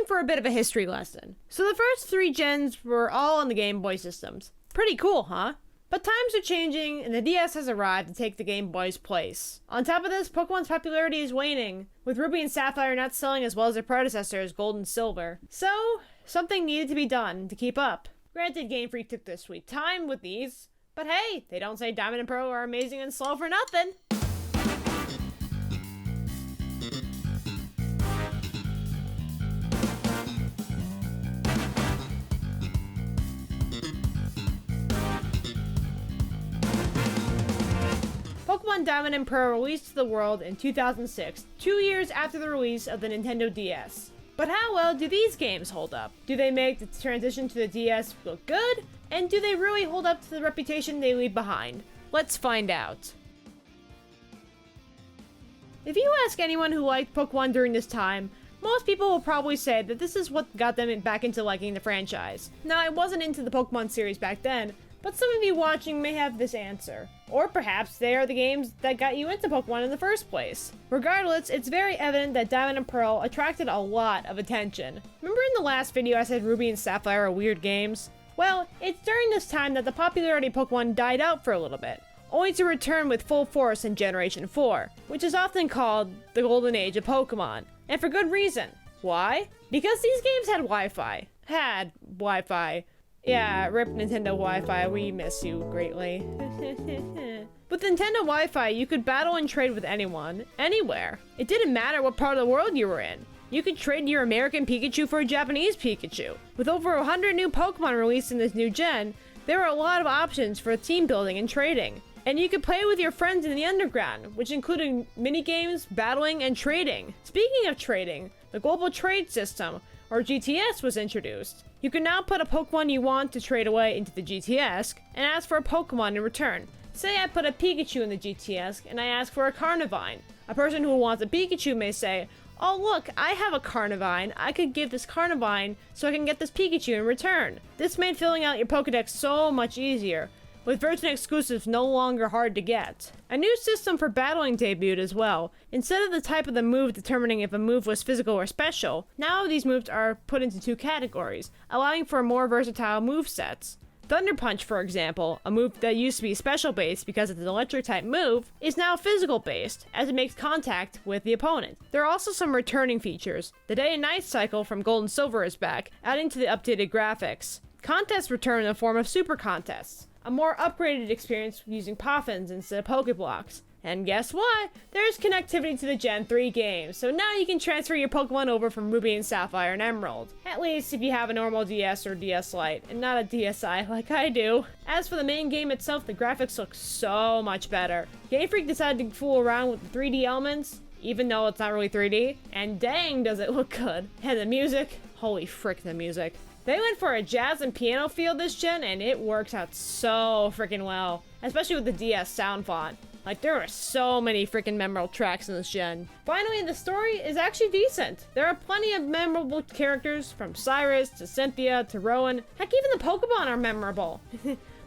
time for a bit of a history lesson. So the first 3 gens were all on the Game Boy systems. Pretty cool, huh? But times are changing, and the DS has arrived to take the Game Boy's place. On top of this, Pokemon's popularity is waning, with Ruby and Sapphire not selling as well as their predecessors, Gold and Silver. So, something needed to be done to keep up. Granted, Game Freak took their sweet time with these, but hey, they don't say Diamond and Pearl are amazing and slow for nothing. Pokemon Diamond and Pearl released to the world in 2006, 2 years after the release of the Nintendo DS. But how well do these games hold up? Do they make the transition to the DS look good? And do they really hold up to the reputation they leave behind? Let's find out. If you ask anyone who liked Pokemon during this time, most people will probably say that this is what got them back into liking the franchise. Now, I wasn't into the Pokemon series back then, but some of you watching may have this answer. Or perhaps they are the games that got you into Pokemon in the first place. Regardless, it's very evident that Diamond and Pearl attracted a lot of attention. Remember in the last video I said Ruby and Sapphire are weird games? Well, it's during this time that the popularity of Pokemon died out for a little bit, only to return with full force in Generation 4, which is often called the Golden Age of Pokemon. And for good reason. Why? Because these games had Wi-Fi. Yeah, rip Nintendo Wi-Fi, we miss you greatly. With Nintendo Wi-Fi, you could battle and trade with anyone, anywhere. It didn't matter what part of the world you were in. You could trade your American Pikachu for a Japanese Pikachu. With over 100 new Pokemon released in this new gen, there are a lot of options for team building and trading. And you could play with your friends in the underground, which included minigames, battling, and trading. Speaking of trading, the Global Trade System, or GTS, was introduced. You can now put a Pokemon you want to trade away into the GTS and ask for a Pokemon in return. Say I put a Pikachu in the GTS and I ask for a Carnivine. A person who wants a Pikachu may say, "Oh look, I have a Carnivine. I could give this Carnivine so I can get this Pikachu in return." This made filling out your Pokedex so much easier, with version exclusives no longer hard to get. A new system for battling debuted as well. Instead of the type of the move determining if a move was physical or special, now these moves are put into 2 categories, allowing for more versatile move sets. Thunder Punch, for example, a move that used to be special-based because it's an electric-type move, is now physical-based, as it makes contact with the opponent. There are also some returning features. The day and night cycle from Gold and Silver is back, adding to the updated graphics. Contests return in the form of Super Contests, a more upgraded experience using Poffins instead of Pokeblocks. And guess what? There's connectivity to the Gen 3 games, so now you can transfer your Pokemon over from Ruby and Sapphire and Emerald. At least if you have a normal DS or DS Lite, and not a DSi like I do. As for the main game itself, the graphics look so much better. Game Freak decided to fool around with the 3D elements, even though it's not really 3D, and dang does it look good. And the music, holy frick the music. They went for a jazz and piano feel this gen, and it works out so freaking well. Especially with the DS sound font. Like, there are so many freaking memorable tracks in this gen. Finally, the story is actually decent. There are plenty of memorable characters, from Cyrus to Cynthia to Rowan. Heck, even the Pokemon are memorable.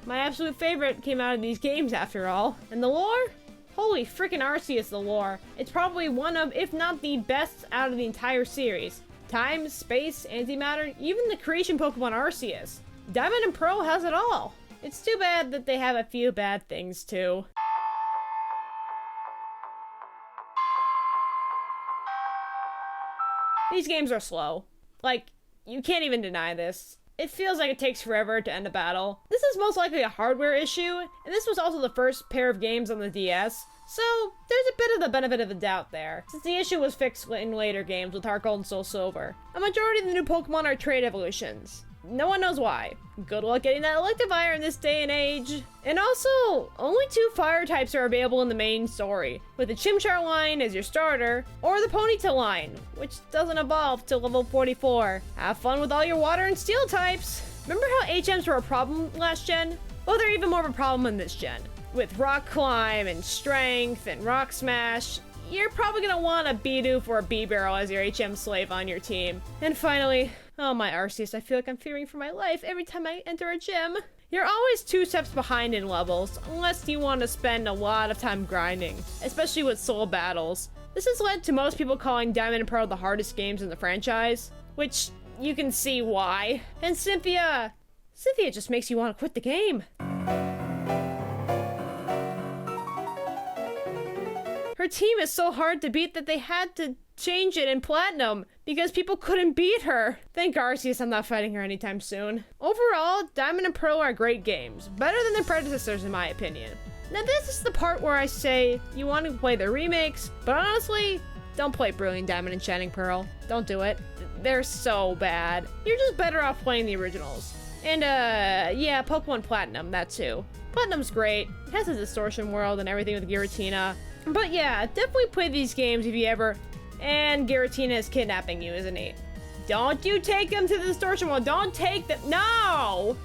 My absolute favorite came out of these games after all. And the lore? Holy freaking Arceus, the lore. It's probably one of, if not the best out of the entire series. Time, space, antimatter, even the creation Pokemon Arceus. Diamond and Pearl has it all. It's too bad that they have a few bad things too. These games are slow. Like, you can't even deny this. It feels like it takes forever to end a battle. This is most likely a hardware issue, and this was also the first pair of games on the DS, so there's a bit of the benefit of the doubt there, since the issue was fixed in later games with Heart Gold and Soul Silver. A majority of the new Pokemon are trade evolutions. No one knows why. Good luck getting that Electivire in this day and age. And also, only 2 fire types are available in the main story, with the Chimchar line as your starter, or the Ponyta line, which doesn't evolve till level 44. Have fun with all your water and steel types! Remember how HMs were a problem last gen? Well, they're even more of a problem in this gen. With Rock Climb and Strength and Rock Smash, you're probably gonna want a Bidoof or a B-Barrel as your HM slave on your team. And finally, oh my Arceus, I feel like I'm fearing for my life every time I enter a gym. You're always 2 steps behind in levels, unless you want to spend a lot of time grinding, especially with soul battles. This has led to most people calling Diamond and Pearl the hardest games in the franchise. which you can see why. And Cynthia just makes you want to quit the game. Her team is so hard to beat that they had to change it in Platinum because people couldn't beat her. Thank Arceus I'm not fighting her anytime soon. Overall, Diamond and Pearl are great games. Better than their predecessors in my opinion. Now this is the part where I say you want to play the remakes, but honestly, don't play Brilliant Diamond and Shining Pearl. Don't do it. They're so bad. You're just better off playing the originals. And yeah, Pokemon Platinum, that too. Platinum's great. It has a distortion world and everything with Giratina. But yeah, definitely play these games if you ever... And Giratina is kidnapping you, isn't he? Don't you take him to the distortion world. Don't take them. No!